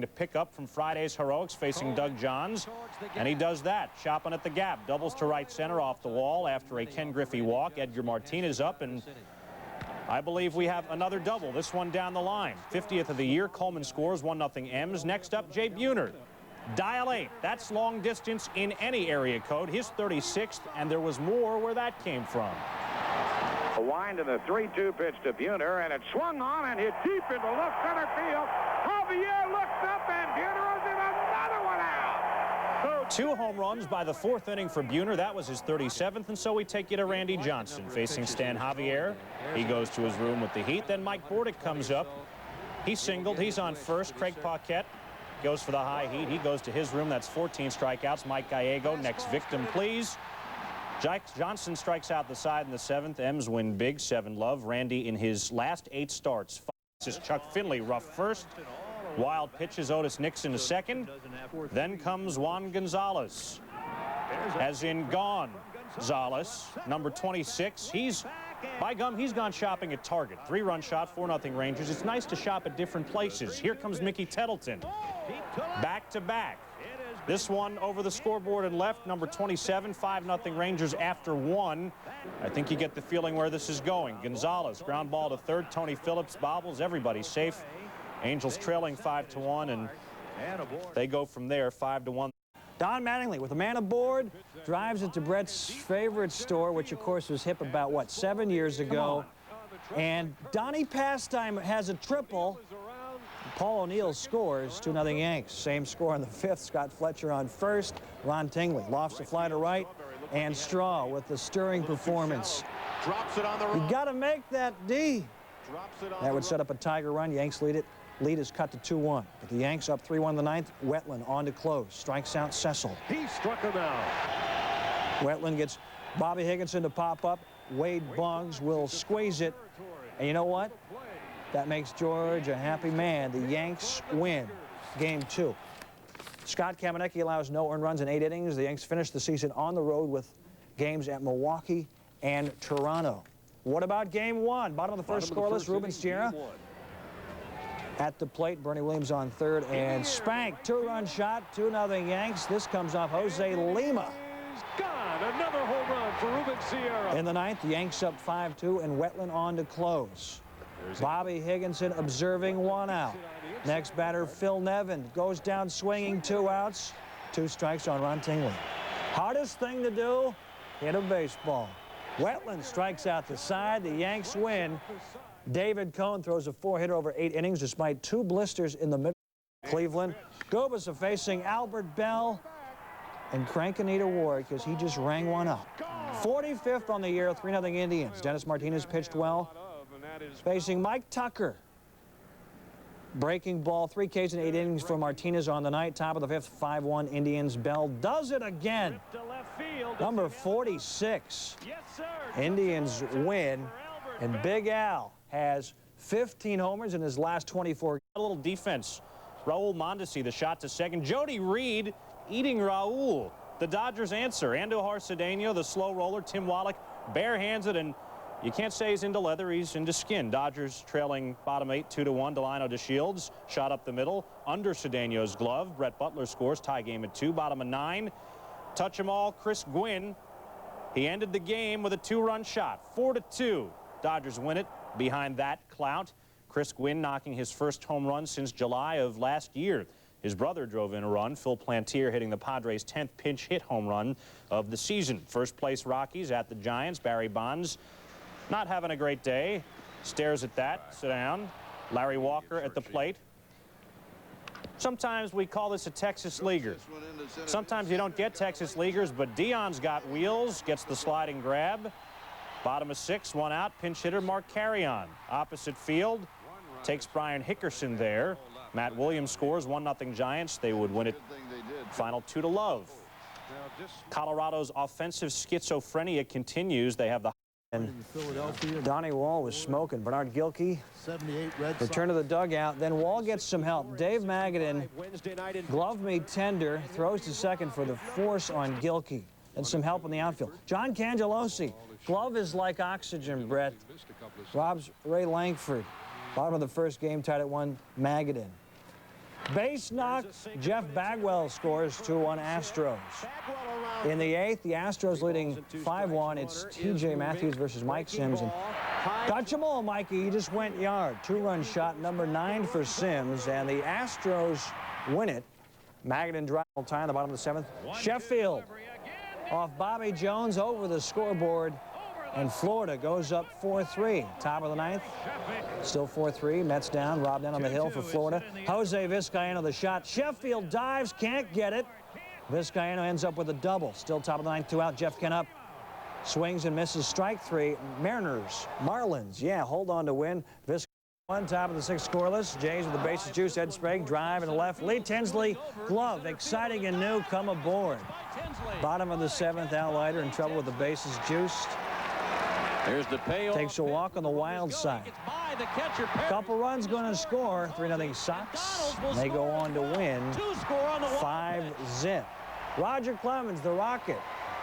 to pick up from Friday's heroics facing Doug Johns, and he does that, chopping at the gap, doubles to right center off the wall after a Ken Griffey walk. Edgar Martinez up, and I believe we have another double, this one down the line. 50th of the year. Coleman scores 1-0 M's. Next up, Jay Buhner. Dial 8. That's long distance in any area code. His 36th, and there was more where that came from. A wind in the 3-2 pitch to Buhner, and it swung on and hit deep into left center field. Javier looks up, and Buhner is in another one out. 2 home runs by the 4th inning for Buhner. That was his 37th, and so we take you to Randy Johnson facing Stan Javier. He goes to his room with the heat. Then Mike Bordick comes up. He singled. He's on first. Craig Paquette goes for the high heat. He goes to his room. That's 14 strikeouts. Mike Gallego, next victim, please. Johnson strikes out the side in the 7th. M's win big, 7-love. Randy in his last 8 starts. This is Chuck Finley, rough first. Wild pitches Otis Nixon to second. Then comes Juan Gonzalez. As in gone. Gonzalez, number 26. By gum, he's gone shopping at Target. 3-run shot, 4-0 Rangers. It's nice to shop at different places. Here comes Mickey Tettleton. Back to back. This one over the scoreboard and left, number 27, 5-0 Rangers after 1. I think you get the feeling where this is going. Gonzalez, ground ball to third. Tony Phillips bobbles. Everybody's safe. Angels trailing 5-1, and they go from there 5-1. Don Mattingly with a man aboard, drives it to Brett's favorite store, which of course was hip about, what, 7 years ago. And Donnie Pastime has a triple. Paul O'Neill scores, 2-0 Yanks. Same score on the 5th. Scott Fletcher on first. Ron Tingley lofts a fly to right. And Straw with the stirring performance. Drops it on the You got to make that D. That would set up a Tiger run. Yanks lead it. Lead is cut to 2-1. But the Yanks up 3-1 in the 9th. Wetland on to close. Strikes out Cecil. He struck him out. Wetland gets Bobby Higginson to pop up. Wade Boggs will squeeze it. And you know what? That makes George a happy man. The Yanks win Game 2. Scott Kamenecki allows no earned runs in 8 innings. The Yanks finish the season on the road with games at Milwaukee and Toronto. What about Game 1? Bottom of the first scoreless, Ruben Sierra. At the plate, Bernie Williams on third, and Spank, 2-run shot, 2-0 Yanks. This comes off Jose Lima. Gone. Another home run for Ruben Sierra. In the 9th, the Yanks up 5-2, and Wetland on to close. Bobby Higginson observing 1 out. Next batter, Phil Nevin, goes down swinging, 2 outs. 2 strikes on Ron Tingley. Hardest thing to do, hit a baseball. Wetland strikes out the side. The Yanks win. David Cohn throws a 4-hitter over 8 innings despite 2 blisters in the middle. Cleveland. Gubasa facing Albert Bell and crank Anita Ward because he just rang one up. 45th on the year, 3-0 Indians. Dennis Martinez pitched well. Facing Mike Tucker. Breaking ball, 3 Ks in 8 innings for Martinez on the night. Top of the 5th, 5-1 Indians. Bell does it again. Number 46. Indians win, and Big Al has 15 homers in his last 24. A little defense. Raul Mondesi, the shot to second. Jody Reed eating Raul. The Dodgers answer. Andujar Cedeno, the slow roller. Tim Wallach barehands it, and you can't say he's into leather, he's into skin. Dodgers trailing bottom 8, 2-1. Delino DeShields shot up the middle, under Cedeno's glove. Brett Butler scores, tie game at 2, bottom of 9. Touch 'em all, Chris Gwynn. He ended the game with a 2-run shot, 4-2. Dodgers win it. Behind that clout, Chris Gwynn knocking his first home run since July of last year. His brother drove in a run. Phil Plantier hitting the Padres' 10th pinch hit home run of the season. First place Rockies at the Giants. Barry Bonds not having a great day. Stares at that. Sit down. Larry Walker at the plate. Sometimes we call this a Texas leaguer. Sometimes you don't get Texas leaguers, but Dion's got wheels. Gets the sliding grab. Bottom of 6, 1 out. Pinch hitter Mark Carrion. Opposite field. Takes Brian Hickerson there. Matt Williams scores, 1-0 Giants. They would win it final 2-love. Colorado's offensive schizophrenia continues. They have the And Donnie Wall was smoking. Bernard Gilkey return to the dugout. Then Wall gets some help. Dave Magadan, glove me tender, throws to second for the force on Gilkey. And some help in the outfield. John Cangelosi, glove is like oxygen, Brett. Robs Ray Langford. Bottom of the first game, tied at 1, Magadan. Base knock. Jeff Bagwell scores 2-1 Astros. In the 8th, the Astros leading 5-1. It's T.J. Matthews versus Mike Sims. And touch them all, Mikey. He just went yard. 2-run shot, number 9 for Sims. And the Astros win it. Magadan drive tie in the bottom of the 7th. Sheffield off Bobby Jones over the scoreboard. And Florida goes up 4-3. Top of the 9th. Still 4-3. Mets down. Rob down on the hill for Florida. Jose Vizcaino the shot. Sheffield dives. Can't get it. Vizcaino ends up with a double. Still top of the 9th. 2 out. Jeff Kent up. Swings and misses. Strike 3. Mariners. Marlins. Yeah, hold on to win. Vizcaino on top of the 6th scoreless. Jays with the bases juice. Ed Sprague drive and left. Lee Tinsley glove. Exciting and new. Come aboard. Bottom of the 7th. Al Leiter in trouble with the bases juiced. Here's the payoff. Takes a walk on the wild side. Couple runs going to score. 3-0 Sox. They go on to win 5-zip. Roger Clemens, the Rocket,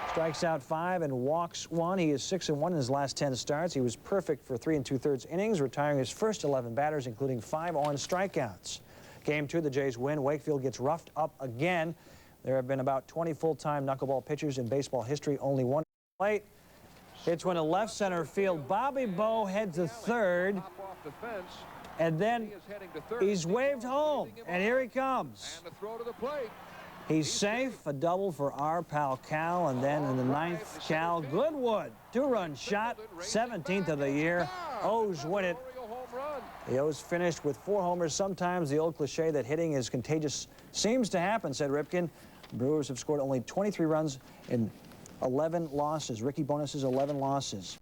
strikes out 5 and walks 1. He is 6-1 in his last 10 starts. He was perfect for 3 2/3 innings, retiring his first 11 batters, including 5 on strikeouts. Game 2, the Jays win. Wakefield gets roughed up again. There have been about 20 full-time knuckleball pitchers in baseball history. Only one plate. It's when a left center field. Bobby Bowe heads to third, and then he's waved home, and here he comes. He's safe, a double for our pal Cal, and then in the 9th, Cal Goodwood. 2-run shot, 17th of the year. O's win it. The O's finished with 4 homers. Sometimes the old cliche that hitting is contagious seems to happen, said Ripken. Brewers have scored only 23 runs in 11 losses. Ricky Bonus's 11 losses.